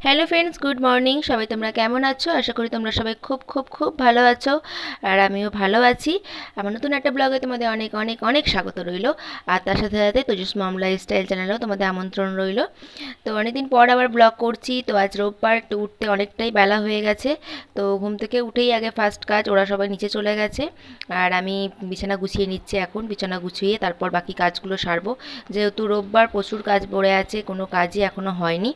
Hello friends, good morning. সবাই তোমরা কেমন আছো? আশা করি তোমরা সবাই খুব খুব খুব ভালো আছো। আর আমিও ভালো আছি। আমার নতুন একটা ব্লগে তোমাদের অনেক অনেক অনেক স্বাগত রইলো। আর তার সাথে সাথে তেজস মম লাইফস্টাইল চ্যানেলেও তোমাদের আমন্ত্রণ রইলো। তো অনেকদিন পর আবার ব্লগ করছি। তো আজ রোববার, তো উঠতে অনেকটাই বেলা হয়ে গেছে। তো ঘুম থেকে উঠেই আগে ফার্স্ট কাজ, ওরা সবাই নিচে চলে গেছে। আর আমি বিছানা গুছিয়ে নিচ্ছি এখন। বিছানা গুছিয়ে তারপর বাকি কাজগুলো সারবো। যেহেতু রোববার প্রচুর কাজ পড়ে আছে, কোনো কাজই এখনও হয়নি।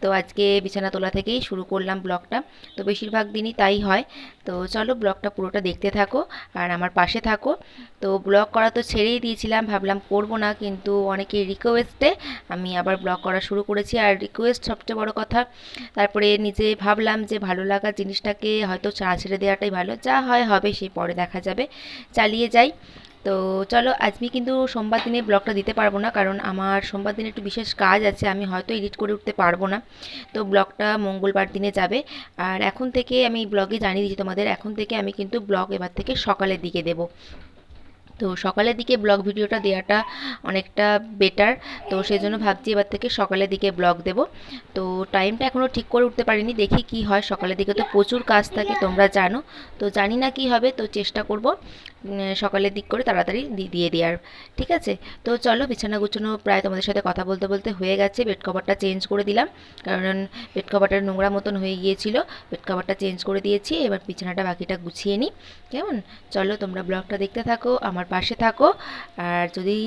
তো আজকে বিছানা তোলা থেকেই শুরু করলাম ব্লগটা। তো বেশিরভাগ দিনই তাই হয়। তো চলো ব্লগটা পুরোটা দেখতে থাকো আর আমার পাশে থাকো। তো ব্লগ করা তো ছেড়েই দিয়েছিলাম, ভাবলাম করব না, কিন্তু অনেকের রিকোয়েস্টে আমি আবার ব্লগ করা শুরু করেছি। আর রিকোয়েস্ট সবচেয়ে বড় কথা। তারপরে নিজে ভাবলাম যে ভালো লাগা জিনিসটাকে হয়তো ছেড়ে দেওয়াটাই ভালো, যা হয় হবে, সেই পরে দেখা যাবে, চালিয়ে যাই। তো চলো, আজকে কিন্তু সোমবার দিনে ব্লগটা দিতে পারবো না, কারণ আমার সোমবার দিনে একটু বিশেষ কাজ আছে, আমি হয়তো এডিট করে উঠতে পারবো না। তো ব্লগটা মঙ্গলবার দিনে যাবে। আর এখন থেকে আমি ব্লগে জানিয়ে দিচ্ছি তোমাদের, এখন থেকে আমি কিন্তু ব্লগ এবার থেকে সকালের দিকে দেবো। তো সকালের দিকে ব্লগ ভিডিওটা দেওয়াটা অনেকটা বেটার। তো সেই জন্য ভাবছি এবার থেকে সকালের দিকে ব্লগ দেব। তো টাইমটা এখনও ঠিক করে উঠতে পারিনি, দেখি কি হয়। সকালের দিকে তো প্রচুর কাজ থাকে, তোমরা জানো। তো জানি না কি হবে, তো চেষ্টা করব সকালের দিক করে তাড়াতাড়ি দিয়ে দেওয়ার। ঠিক আছে। তো চলো, বিছানা গুছানো প্রায় তোমাদের সাথে কথা বলতে বলতে হয়ে গেছে। বেড কভারটা চেঞ্জ করে দিলাম, কারণ বেড কভারটা নোংরা মতন হয়ে গিয়েছিল। বেড কভারটা চেঞ্জ করে দিয়েছি, এবার বিছানাটা বাকিটা গুছিয়ে নিই। কেমন? চলো, তোমরা ব্লগটা দেখতে থাকো, আমার পাশে থাকো। আর যদি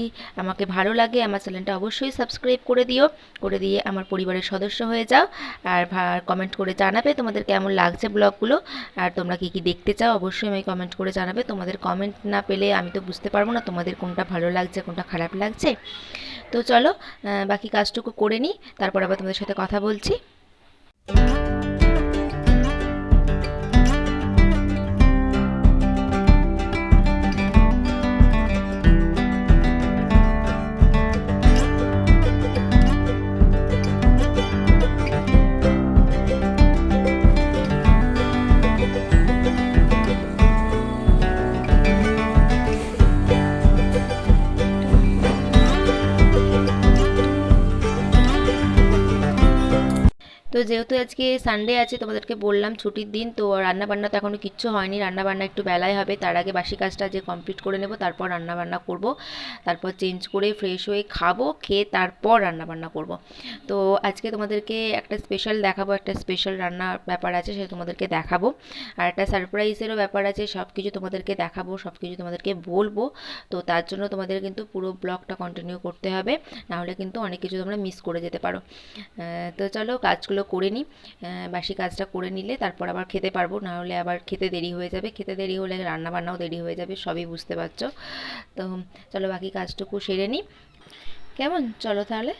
আমাকে ভালো লাগে, আমার চ্যানেলটা অবশ্যই সাবস্ক্রাইব করে দিও, করে দিয়ে আমার পরিবারের সদস্য হয়ে যাও। আর কমেন্ট করে জানাবে তোমাদের কেমন লাগছে ব্লগগুলো। আর তোমরা কী কী দেখতে চাও অবশ্যই আমি কমেন্ট করে জানাবে। তোমাদের কমেন্ট না পেলে আমি তো বুঝতে পারবো না তোমাদের কোনটা ভালো লাগছে, কোনটা খারাপ লাগছে। তো চলো, বাকি কাজটুকু করে নিই, তারপর আবার তোমাদের সাথে কথা বলছি। তো যেহেতু আজকে সানডে আছে, তোমাদেরকে বললাম ছুটির দিন, তো রান্না বান্না তো এখনও কিচ্ছু হয়নি। রান্না বান্না একটু বেলায় হবে, তার আগে বাসি কাজটা যে কমপ্লিট করে নেব, তারপর রান্না বান্না করব। তারপর চেঞ্জ করে ফ্রেশ হয়ে খাবো, খেয়ে তারপর রান্না বান্না করব। তো আজকে তোমাদেরকে একটা স্পেশাল দেখাবো, একটা স্পেশাল রান্নার ব্যাপার আছে, সেটা তোমাদেরকে দেখাবো। আর একটা সারপ্রাইজেরও ব্যাপার আছে, সব কিছু তোমাদেরকে দেখাবো, সব কিছু তোমাদেরকে বলবো। তো তার জন্য তোমাদের কিন্তু পুরো ব্লগটা কন্টিনিউ করতে হবে, নাহলে কিন্তু অনেক কিছু তোমরা মিস করে যেতে পারো। তো চলো কাজগুলো করে নিই। বাসি কাজটা করে নিলে তারপর আবার খেতে পারবো, না হলে আবার খেতে দেরি হয়ে যাবে। খেতে দেরি হলে রান্না বান্নাও দেরি হয়ে যাবে, সবই বুঝতে পারছো। তো চলো বাকি কাজটুকু সেরে নিই। কেমন? চলো তাহলে।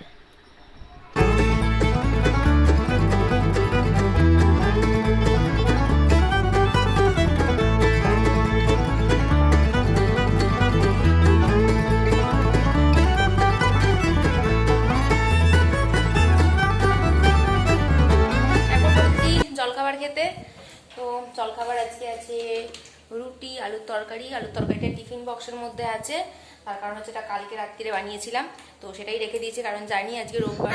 জলখাবার খেতে। তো জলখাবার আজকে আছে রুটি, আলুর তরকারি। আলুর তরকারিটা টিফিন বক্সের মধ্যে আছে, তার কারণ হচ্ছে এটা কালকে রাত্রিরে বানিয়েছিলাম, তো সেটাই রেখে দিয়েছি, কারণ জানি আজকে রোববার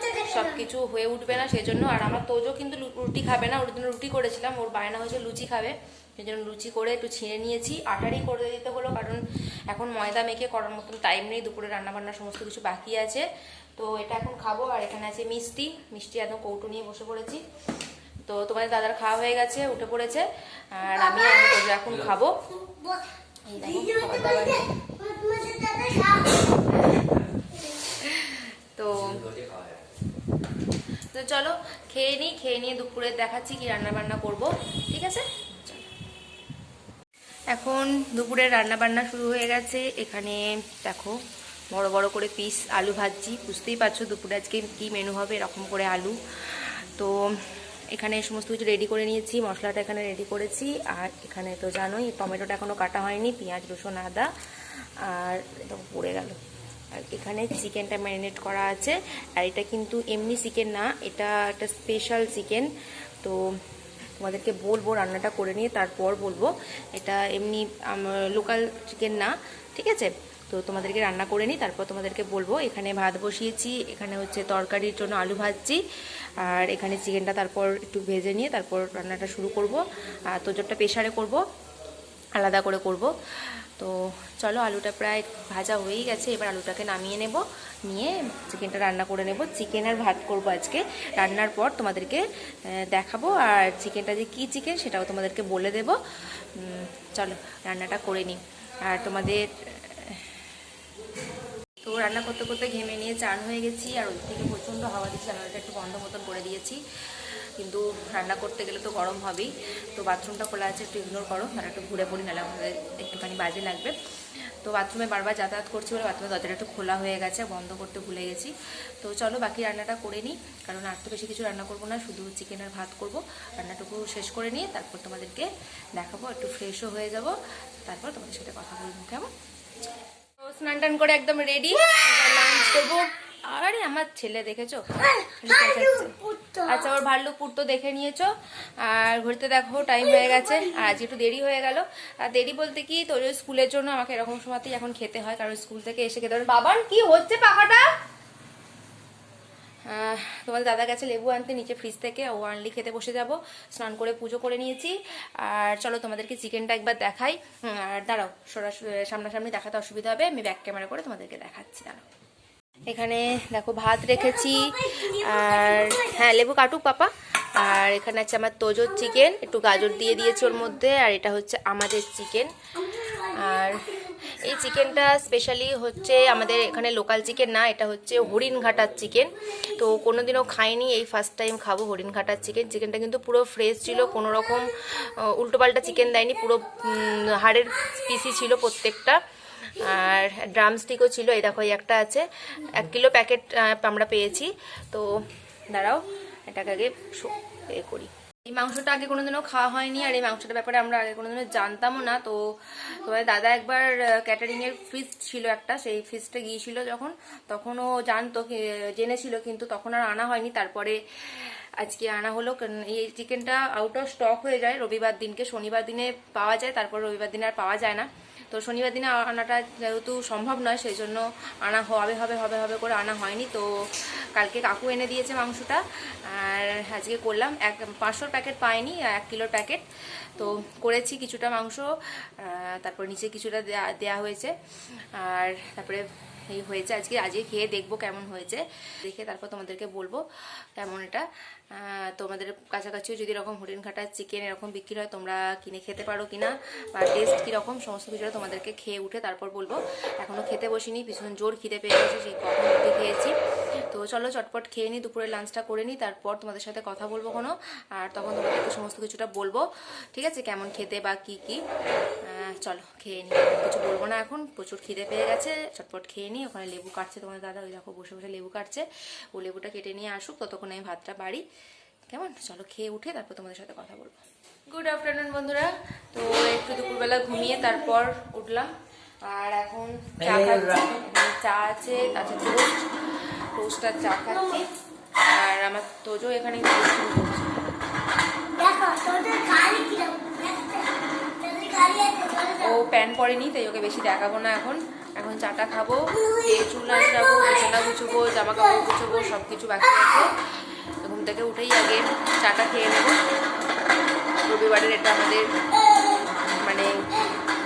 থেকে সব কিছু হয়ে উঠবে না, সেজন্য। আর আমার তোজো কিন্তু রুটি খাবে না, ওর জন্য রুটি করেছিলাম, ওর বায়না হয়েছে লুচি খাবে, সেই জন্য লুচি করে একটু ছিঁড়ে নিয়েছি। আটারই করে দিতে হলো, কারণ এখন ময়দা মেখে করার মতন টাইম নেই, দুপুরে রান্নাবান্নার সমস্ত কিছু বাকি আছে। তো এটা এখন খাবো। আর এখানে আছে মিষ্টি, মিষ্টি একদম কৌটো নিয়ে বসে পড়েছি। তো তোমাদের দাদার খাওয়া হয়ে গেছে, উঠে পড়েছে, আর আমি এখন খাবো। এই দেখো খাবার দাবার। তো তো চলো খেয়ে নিই, খেয়ে নিয়ে দুপুরে দেখাচ্ছি কি রান্না বান্না করবো। ঠিক আছে। এখন দুপুরের রান্না বান্না শুরু হয়ে গেছে। এখানে দেখো বড় বড় করে পিস আলু ভাজছি, বুঝতেই পারছো দুপুরে আজকে কি মেনু হবে, এরকম করে আলু। তো এখানে সমস্ত কিছু রেডি করে নিয়েছি, মশলাটা এখানে রেডি করেছি। আর এখানে তো জানোই টমেটোটা এখনও কাটা হয়নি, পেঁয়াজ রসুন আদা, আর এটা পড়ে গেল। আর এখানে চিকেনটা ম্যারিনেট করা আছে। আর এটা কিন্তু এমনি চিকেন না, এটা একটা স্পেশাল চিকেন। তো তোমাদেরকে বলবো রান্নাটা করে নিয়ে, তারপর বলবো। এটা এমনি লোকাল চিকেন না, ঠিক আছে। তো তো তোমাদেরকে রান্না করে নিই, তারপর তোমাদেরকে বলবো। এখানে ভাত বসিয়েছি, এখানে হচ্ছে তরকারির জন্য আলু ভাজছি, আর এখানে চিকেনটা তারপর একটু ভেজে নিয়ে তারপর রান্নাটা শুরু করব। আর তোজোরটা প্রেশারে করব, আলাদা করে করব। তো চলো, আলুটা প্রায় ভাজা হয়েই গেছে, এবার আলুটাকে নামিয়ে নেব, নিয়ে চিকেনটা রান্না করে নেব। চিকেন আর ভাত করব আজকে। রান্নার পর তোমাদেরকে দেখাবো, আর চিকেনটা যে কী চিকেন সেটাও তোমাদেরকে বলে দেব। চলো রান্নাটা করে নিই। আর তোমাদের তো রান্না করতে করতে ঘেমে নিয়ে চান হয়ে গেছি, আর ওই থেকে প্রচণ্ড হাওয়া দিচ্ছে, জানালাটা একটু বন্ধ মতন করে দিয়েছি, কিন্তু রান্না করতে গেলে তো গরম হবেই। তো বাথরুমটা খোলা আছে, একটু ইগনোর করো, আর একটু ঘুরে পড়ি, নাহলে আমাদের একটুখানি বাজে লাগবে। তো বাথরুমে বারবার যাতায়াত করছি বলে বাথরুমের দরজাটা একটু খোলা হয়ে গেছে, বন্ধ করতে ভুলে গেছি। তো চলো বাকি রান্নাটা করে নিই, কারণ আর তো বেশি কিছু রান্না করবো না, শুধু চিকেন আর ভাত করবো। রান্নাটুকু শেষ করে নিয়ে তারপর তোমাদেরকে দেখাবো, একটু ফ্রেশও হয়ে যাব, তারপর তোমাদের সাথে কথা বলবো। কেমন? স্নান টান করে একদম রেডি, লাঞ্চ করবো। আরে আমার ছেলে দেখেছো, আচ্ছা ওর ভাল্লুকপুর তো দেখে নিয়েছো। আর ঘুরতে দেখো টাইম হয়ে গেছে, আর আজ একটু দেরি হয়ে গেল। আর দেরি বলতে কি, তোর স্কুলের জন্য আমাকে এরকম সময়তেই এখন খেতে হয়, কারণ স্কুল থেকে এসে খেতে হয়। বাবান কি হচ্ছে পাখাটা? তোমাদের দাদা গেছে লেবু আনতে নিচে ফ্রিজ থেকে, ও আনলি খেতে বসে যাব। স্নান করে পুজো করে নিয়েছি। আর চলো তোমাদেরকে চিকেনটা একবার দেখাই। আর দাঁড়াও, সরাসরি সামনাসামনি দেখাতে অসুবিধা হবে, আমি ব্যাক ক্যামেরা করে তোমাদেরকে দেখাচ্ছি। দাঁড়াও, এখানে দেখো ভাত রেখেছি, আর হ্যাঁ লেবু কাটুক পাপা। আর এখানে আছে আমার তোজোর চিকেন, একটু গাজর দিয়ে দিয়েছি ওর মধ্যে। আর এটা হচ্ছে আমাদের চিকেন। আর এই চিকেনটা স্পেশালি হচ্ছে আমাদের এখানে লোকাল চিকেন না, এটা হচ্ছে হরিণঘাটার চিকেন। তো কোনোদিনও খাইনি, এই ফার্স্ট টাইম খাবো হরিণঘাটার চিকেন। চিকেনটা কিন্তু পুরো ফ্রেশ ছিল, কোনো রকম উল্টোপাল্টা চিকেন দেয়নি, পুরো হাড়ের পিসি ছিল প্রত্যেকটা। আর ড্রামস্টিকও ছিল, এই দেখো এই একটা আছে, 1 কিলো প্যাকেট আমরা পেয়েছি। তো দাঁড়াও, এটাকে আগে করি। এই মাংসটা আগে কোনোদিনও খাওয়া হয়নি, আর এই মাংসটার ব্যাপারে আমরা আগে কোনোদিনও জানতামও না। তো তোমার দাদা একবার ক্যাটারিংয়ের ফিস্ট ছিল একটা, সেই ফিস্টে গিয়েছিল যখন, তখনও জানতো, জেনেছিল, কিন্তু তখন আর আনা হয়নি। তারপরে আজকে আনা হলো। এই চিকেনটা আউট অফ স্টক হয়ে যায় রবিবার দিনকে, শনিবার দিনে পাওয়া যায়, তারপর রবিবার দিনে আর পাওয়া যায় না। তো শনিবার দিনে আনাটা যেহেতু সম্ভব নয়, সেই জন্য আনা হবে করে আনা হয়নি। তো কালকে কাকু এনে দিয়েছে মাংসটা, আর আজকে করলাম। 500 প্যাকেট পাইনি, 1 কিলোর প্যাকেট। তো করেছি কিছুটা মাংস, তারপর নিচে কিছুটা দেয়া হয়েছে। আর তারপরে এই হয়েছে। আজকে খেয়ে দেখবো কেমন হয়েছে, দেখে তারপর তোমাদেরকে বলবো কেমন এটা। তোমাদের কাছাকাছিও যদি এরকম হরিণঘাটার চিকেন এরকম বিক্রি হয়, তোমরা কিনে খেতে পারো কিনা, বা টেস্ট কীরকম, সমস্ত কিছুটা তোমাদেরকে খেয়ে উঠে তারপর বলবো। এখনও খেতে বসিনি, ভীষণ জোর খিদে পেয়ে গেছে, সেই কখন রুটি খেয়েছি। তো চলো চটপট খেয়ে নিই, দুপুরে লাঞ্চটা করে নিই, তারপর তোমাদের সাথে কথা বলবো কোনো। আর তখন তোমাদেরকে সমস্ত কিছুটা বলবো, ঠিক আছে, কেমন খেতে বা কী কী। চলো খেয়ে নিই, কিছু বলবো না এখন, প্রচুর খিদে পেয়ে গেছে, চটপট খেয়ে নিই। ওখানে লেবু কাটছে তোমার দাদা, ওই দেখো বসে বসে লেবু কাটছে, ও লেবুটা কেটে নিয়ে আসুক, ততক্ষণ আমি ভাতটা বাড়ি। কেমন? চলো খেয়ে উঠে তারপর তোমাদের সাথে কথা বলবো। গুড আফটারনুন বন্ধুরা। তো একটু দুপুরবেলা ঘুমিয়ে তারপর উঠলাম, আর এখন চা খাচ্ছি। চা আছে, তাছাড়া টোস্ট আর চা খাচ্ছি। আর আমার তোজো এখানে ও প্যান পরেনি, তাই ওকে বেশি দেখাবো না। এখন চাটা খাবো, চুল আঁচড়াবো, বিছানা গুছবো, জামা কাপড় গুছবো, সব কিছু বাকি আছে। ঘুম থেকে উঠেই আগে চাটা খেয়ে নেবো। রবিবারের এটা আমাদের মানে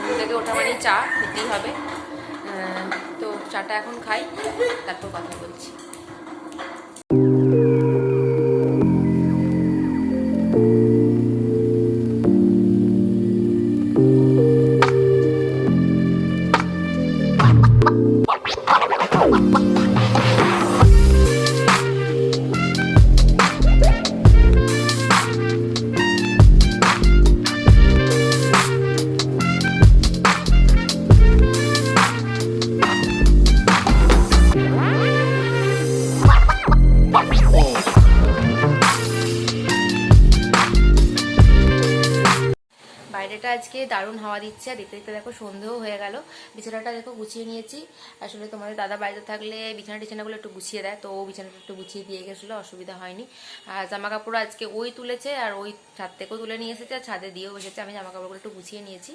ঘুম থেকে ওঠা মানেই চা খেতেই হবে। তো চাটা এখন খাই, তারপর কথা বলছি। আজকে দারুণ হাওয়া দিচ্ছে, আর দেখতে দেখতে দেখো সন্ধেও হয়ে গেল। বিছানাটা দেখো গুছিয়ে নিয়েছি। আসলে তোমাদের দাদা বাড়িতে থাকলে টিছানাগুলো একটু গুছিয়ে দেয়, তো ও বিছানাটা একটু গুছিয়ে দিয়ে গেছিলো, অসুবিধা হয়নি। আর জামা কাপড় আজকে ওই তুলেছে, আর ওই ছাদ থেকেও তুলে নিয়ে এসেছে, আর ছাদে দিয়েও এসেছে। আমি জামা কাপড়গুলো একটু গুছিয়ে নিয়েছি,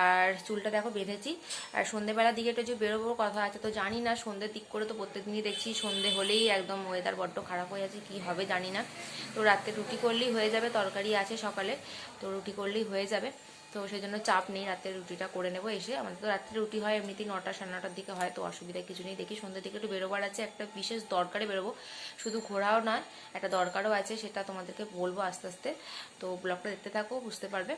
আর চুলটা দেখো বেঁধেছি। আর সন্ধ্যেবেলার দিকে একটু যে বেরোবো কথা আছে, তো জানি না সন্ধ্যের দিক করে তো প্রত্যেকদিনই দেখছি সন্ধ্যে হলেই একদম ওয়েদার বড্ড খারাপ হয়ে যাচ্ছে, কী হবে জানি না। তো রাত্রে রুটি করলেই হয়ে যাবে, তরকারি আছে সকালে, তো রুটি করলেই হয়ে যাবে। তো সেই জন্য চাপ নেই, রাতের রুটিটা করে নেবো এসে। আমাদের তো রাত্রে রুটি হয় এমনিতেই 9টা সাড়ে 9টার দিকে হয়, তো অসুবিধা কিছু নেই। দেখি সন্ধ্যের দিকে একটু বেরোবার আছে, একটা বিশেষ দরকারে বেরোবো, শুধু ঘোরাও নয়, একটা দরকারও আছে, সেটা তোমাদেরকে বলবো আস্তে আস্তে। তো ব্লগটা দেখতে থাকো, বুঝতে পারবে।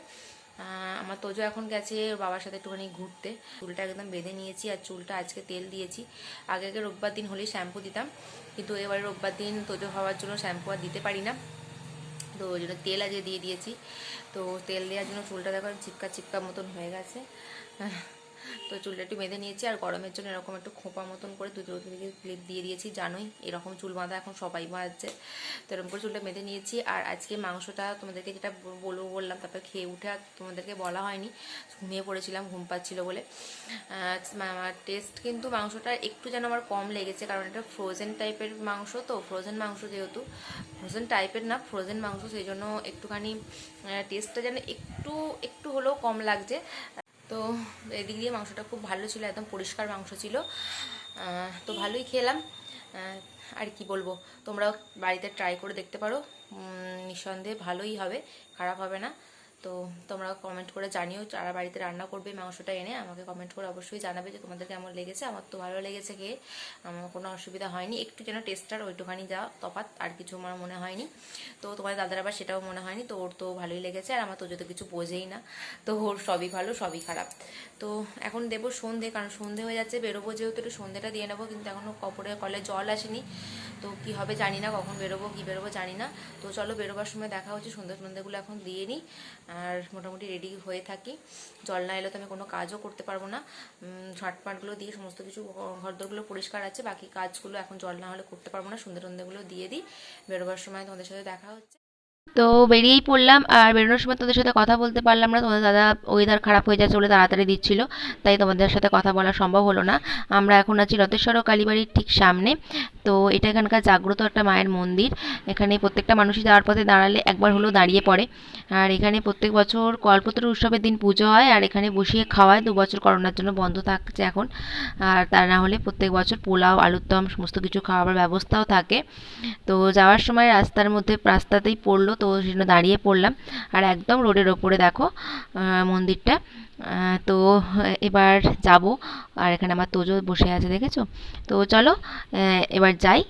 আমার তোজো এখন গেছে ওর বাবার সাথে একটুখানি ঘুরতে। চুলটা একদম বেঁধে নিয়েছি, আর চুলটা আজকে তেল দিয়েছি। আগে রোববার দিন হলেই শ্যাম্পু দিতাম, কিন্তু এবারে রোববার দিন তোজো হওয়ার জন্য শ্যাম্পু আর দিতে পারি না, তো ওই জন্য তেল আজকে দিয়ে দিয়েছি। তো তেল দেওয়ার জন্য চুলটা দেখো চিপকা চিপকা মতন হয়ে গেছে। তো চুলটা একটু বেঁধে নিয়েছি, আর গরমের জন্য এরকম একটু খোঁপা মতন করে দুটো দিকে ক্লিপ দিয়ে দিয়েছি। জানোই এরকম চুল বাঁধা এখন সবাই বাঁধছে, তো এরকম করে চুলটা বেঁধে নিয়েছি। আর আজকে মাংসটা তোমাদেরকে যেটা বললাম, তারপরে খেয়ে উঠে আর তোমাদেরকে বলা হয়নি, ঘুমিয়ে পড়েছিলাম, ঘুম পাচ্ছিল বলে। আমার টেস্ট কিন্তু মাংসটা একটু যেন আমার কম লেগেছে, কারণ এটা ফ্রোজেন টাইপের মাংস, তো ফ্রোজেন মাংস যেহেতু, ফ্রোজেন টাইপের না ফ্রোজেন মাংস, সেই জন্য একটুখানি টেস্টটা যেন একটু হলেও কম লাগছে। তো এদিক দিয়ে মাংসটা খুব ভালো ছিল, একদম পরিষ্কার মাংস ছিল, তো ভালোই খেলাম। আর কি বলবো, তোমরাও বাড়িতে ট্রাই করে দেখতে পারো, নিঃসন্দেহে ভালোই হবে, খারাপ হবে না। তো তোমরা কমেন্ট করে জানিও, যারা বাড়িতে রান্না করবে মাংসটা এনে আমাকে কমেন্ট করে অবশ্যই জানাবে যে তোমাদের কেমন লেগেছে। আমার তো ভালো লেগেছে খেয়ে, আমার কোনো অসুবিধা হয়নি, একটু যেন টেস্টটার ওইটুখানি যা তফাৎ, আর কিছু আমার মনে হয়নি। তো তোমার দাদার আবার সেটাও মনে হয়নি, তো ওর তো ভালোই লেগেছে। আর আমার তো যদি কিছু বোঝেই না, তো ওর সবই ভালো সবই খারাপ। তো এখন দেবো সন্ধে, কারণ সন্ধে হয়ে যাচ্ছে, বেরোবো যেহেতু একটু সন্ধেটা দিয়ে নেবো, কিন্তু এখনও কপরের কলে জল আসেনি, তো কি হবে জানি না, কখন বেরোবো কি বেরোবো জানি না। তো চলো বেরোবার সময় দেখা হচ্ছে, সন্ধ্যেগুলো এখন দিয়ে নিই, আর মোটামুটি রেডি হয়ে থাকি। জল না এলে তো আমি কোনো কাজও করতে পারবো না। ঝটপাটগুলো দিয়ে সমস্ত কিছু ঘরদোরগুলো পরিষ্কার আছে, বাকি কাজগুলো এখন জল না হলে করতে পারবো না। সন্ধ্যেগুলো দিয়ে দিই, বেরোবার সময় তোমাদের সাথে দেখা হচ্ছে। তো বেরিয়েই পড়লাম, আর বেরোনোর সময় তোমাদের সাথে কথা বলতে পারলাম না, তোমাদের দাদা ওয়েদার খারাপ হয়ে যাচ্ছে বলে তাড়াতাড়ি দিচ্ছিল, তাই তোমাদের সাথে কথা বলা সম্ভব হলো না। আমরা এখন আছি রথেশ্বর কালীবাড়ির ঠিক সামনে। তো এটা এখানকার জাগ্রত একটা মায়ের মন্দির, এখানে প্রত্যেকটা মানুষই যাওয়ার পথে দাঁড়ালে একবার হলেও দাঁড়িয়ে পড়ে। আর এখানে প্রত্যেক বছর কল্পতরু উৎসবের দিন পুজো হয়, আর এখানে বসিয়ে খাওয়ায়। 2 বছর করোনার জন্য বন্ধ থাকছে এখন, আর তা না হলে প্রত্যেক বছর পোলাও আলুর দম সমস্ত কিছু খাওয়াবার ব্যবস্থাও থাকে। তো যাওয়ার সময় রাস্তাতেই পড়লো, তো সেজন্য দাঁড়িয়ে পড়লাম। আর একদম রোডের ওপরে দেখো মন্দিরটা। তো এবার যাব, আর এখানে আমার তোজো বসে আছে দেখেছো। তো চলো এবার যাই।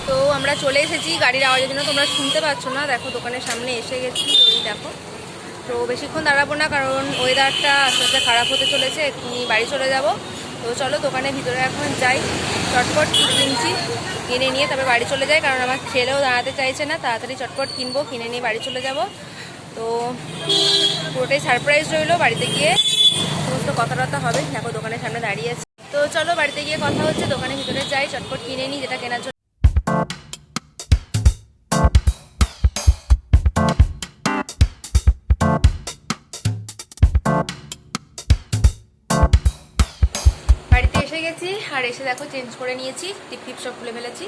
তো আমরা চলে এসেছি, গাড়ির আওয়াজের জন্য তোমরা শুনতে পাচ্ছ না, দেখো দোকানের সামনে এসে গেছি, ওই দেখো। তো বেশিক্ষণ দাঁড়াবো না, কারণ ওয়েদারটা আস্তে আস্তে খারাপ হতে চলেছে, এক্ষুনি বাড়ি চলে যাব। তো চলো দোকানের ভিতরে এখন যাই, চটপট কিনছি, কিনে নিয়ে তবে বাড়ি চলে যাই, কারণ আমার ছেলেও দাঁড়াতে চাইছে না, তাড়াতাড়ি চটপট কিনবো, কিনে নিয়ে বাড়ি চলে যাব। তো পুরোটাই সারপ্রাইজ রইলো, বাড়িতে গিয়ে সমস্ত কথাবার্তা হবে। দেখো দোকানের সামনে দাঁড়িয়ে আছে, তো চলো বাড়িতে গিয়ে কথা হচ্ছে, দোকানের ভিতরে যাই, চটপট কিনে নিই যেটা কেনার জন্য। বাড়িতে এসে গেছি, আর এসে দেখো চেঞ্জ করে নিয়েছি, টিপ সব খুলে ফেলেছি।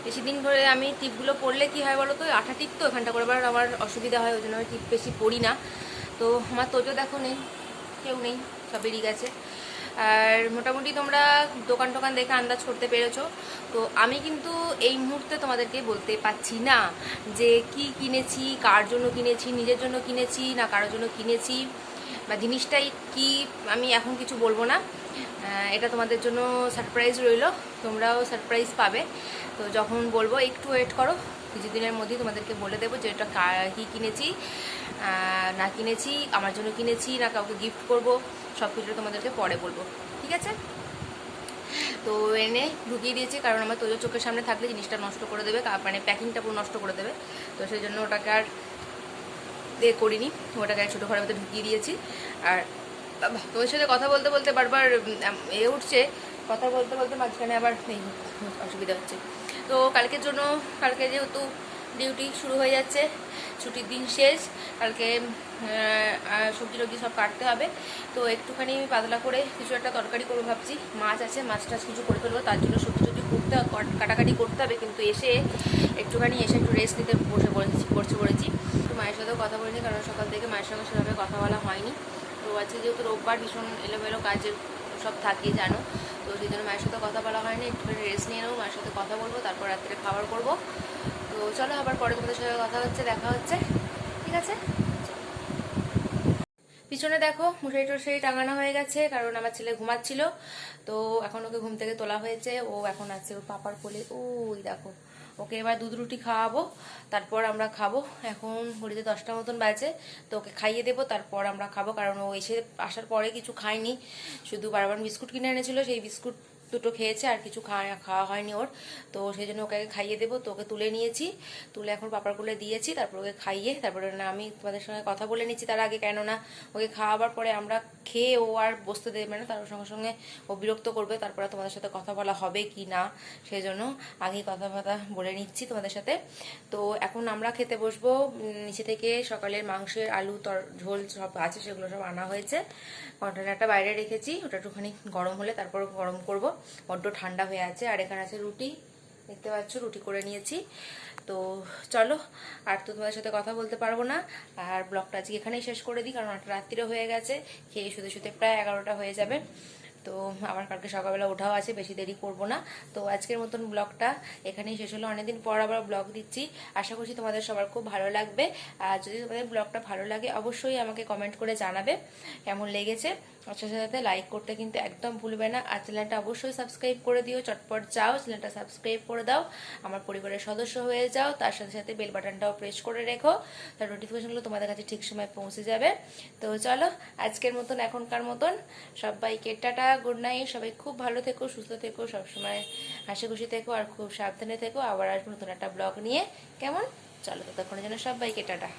বেশি দিন ধরে আমি টিপগুলো পরলে কি হয় বলো তো, আঠা টিপ তো এখানটা করে আমার অসুবিধা হয়, ওই জন্য আমি টিপ বেশি পরি না। তো আমার তোজো দেখো নেই, কেউ নেই, সব বেরিয়ে গেছে। আর মোটামুটি তোমরা দোকান টোকান দেখে আন্দাজ করতে পেরেছো। তো আমি কিন্তু এই মুহূর্তে তোমাদেরকে বলতে পারছি না যে কি কিনেছি, কার জন্য কিনেছি, নিজের জন্য কিনেছি না কারোর জন্য কিনেছি, বা জিনিসটাই কি, আমি এখন কিছু বলবো না। এটা তোমাদের জন্য সারপ্রাইজ রইলো, তোমরাও সারপ্রাইজ পাবে। তো যখন বলবো একটু ওয়েট করো, কিছুদিনের মধ্যেই তোমাদেরকে বলে দেবো যে এটা কী কিনেছি না কিনেছি, আমার জন্য কিনেছি না কাউকে গিফট করব, সব কিছু তোমাদেরকে পরে বলবো, ঠিক আছে। তো এনে ঢুকিয়ে দিয়েছি, কারণ আমার তোজোর চোখের সামনে থাকলে জিনিসটা নষ্ট করে দেবে, মানে প্যাকিংটা পুরো নষ্ট করে দেবে, তো সেই জন্য ওটাকে আর করিনি, ওটাকে এক ছোটো ঘরের মধ্যে ঢুকিয়ে দিয়েছি। আর তোমার সাথে কথা বলতে বলতে বারবার উঠছে, কথা বলতে বলতে মাঝখানে আবার নেই, অসুবিধা হচ্ছে। তো কালকের জন্য, কালকে যেহেতু ডিউটি শুরু হয়ে যাচ্ছে, ছুটির দিন শেষ, কালকে সবজি টবজি সব কাটতে হবে। তো একটুখানি পাতলা করে কিছু একটা তরকারি করবো ভাবছি, মাছ আছে, মাছ টাছ কিছু করে ফেলবো, তার জন্য সবজি টবজি কাটাকাটি করতে হবে। কিন্তু এসে একটু রেস্ট নিতে পড়েছি। তো মায়ের সাথেও কথা বলিনি, কারণ সকাল থেকে মায়ের সঙ্গে সেভাবে কথা বলা হয়নি। তো আজকে যেহেতু রোববার, ভীষণ এলোমেলো কাজের সব থাকে জানো, তো সেই জন্য মায়ের সাথে কথা বলা হয়নি। একটুখানি রেস্ট নিয়ে নেবো, মায়ের সাথে কথা বলবো, তারপর রাত্রে খাবার করবো। তো চলো আবার পরে তোমাদের সাথে দেখা হচ্ছে, ঠিক আছে? পিছনে দেখো মশারি টশারি টাঙানো হয়ে গেছে, কারণ আমার ছেলে ঘুমাচ্ছিল, তো এখন ওকে ঘুম থেকে তোলা হয়েছে। ও এখন আছে ওর পাপার কোলে, ওই দেখো। ওকে এবার দুধ রুটি খাওয়াবো, তারপর আমরা খাবো। এখন ঘড়িতে 10টা মতন বাজে, তো ওকে খাইয়ে দেবো, তারপর আমরা খাবো। কারণ ও আসার পরে কিছু খায়নি, শুধু বারবার বিস্কুট কিনে এনেছিল, সেই বিস্কুট দুটো খেয়েছে, আর কিছু খাওয়া হয়নি ওর। তো সেই জন্য ওকে খাইয়ে দেবো। তো ওকে তুলে নিয়েছি, তুলে এখন পাপার কোলে দিয়েছি, তারপর ওকে খাইয়ে তারপরে না আমি তোমাদের সঙ্গে কথা বলে নিচ্ছি তার আগে, কেননা ওকে খাওয়াবার পরে আমরা খেয়ে ও আর বসতে দেবে না, তার সঙ্গে সঙ্গে ও বিরক্ত করবে, তারপরে তোমাদের সাথে কথা বলা হবে কি না, সেই জন্য আগেই কথা বলে নিচ্ছি তোমাদের সাথে। তো এখন আমরা খেতে বসবো। নিচে থেকে সকালের মাংসের আলু ঝোল সব আছে, সেগুলো সব আনা হয়েছে। কন্টেনারটা বাইরে রেখেছি, ওটা একটুখানি গরম হলে তারপর গরম করব, বড্ড ঠান্ডা হয়ে আছে। আর এখানে আছে রুটি, দেখতে পাচ্ছ রুটি করে নিয়েছি। তো চলো, আর তো তোমাদের সাথে কথা বলতে পারবো না, আর ব্লগটা আজকে এখানেই শেষ করে দিই, কারণ রাত্রিও হয়ে গেছে, খেয়ে শুতে শুতে প্রায় 11টা হয়ে যাবে। তো আমার কালকে সকালবেলা ওঠাও আছে, বেশি দেরি করব না। তো আজকের মতন ব্লগটা এখানেই শেষ হলো। অনেকদিন পর আবার ব্লগ দিচ্ছি, আশা করছি তোমাদের সবার খুব ভালো লাগবে। আর যদি তোমাদের ব্লগটা ভালো লাগে অবশ্যই আমাকে কমেন্ট করে জানাবে কেমন লেগেছে। আর সাথে সাথে লাইক করতে কিন্তু একদম ভুলবে না। আর চ্যানেলটা অবশ্যই সাবস্ক্রাইব করে দিও, চটপট যাও চ্যানেলটা সাবস্ক্রাইব করে দাও, আমার পরিবারের সদস্য হয়ে যাও। তার সাথে সাথে বেল বাটনটাও প্রেস করে রেখো, তার নোটিফিকেশনগুলো তোমাদের কাছে ঠিক সময় পৌঁছে যাবে। তো চলো আজকের মতন, এখনকার মতন সবাইকে টাটা, গুড নাইট। সবাই খুব ভালো থেকো, সুস্থ থেকো, সবসময় হাসি খুশি থেকো, আর খুব সাবধানে থেকো। আবার আসবো নতুন একটা ব্লগ নিয়ে, কেমন? চলো ততক্ষণের জন্য সবাইকে টাটা।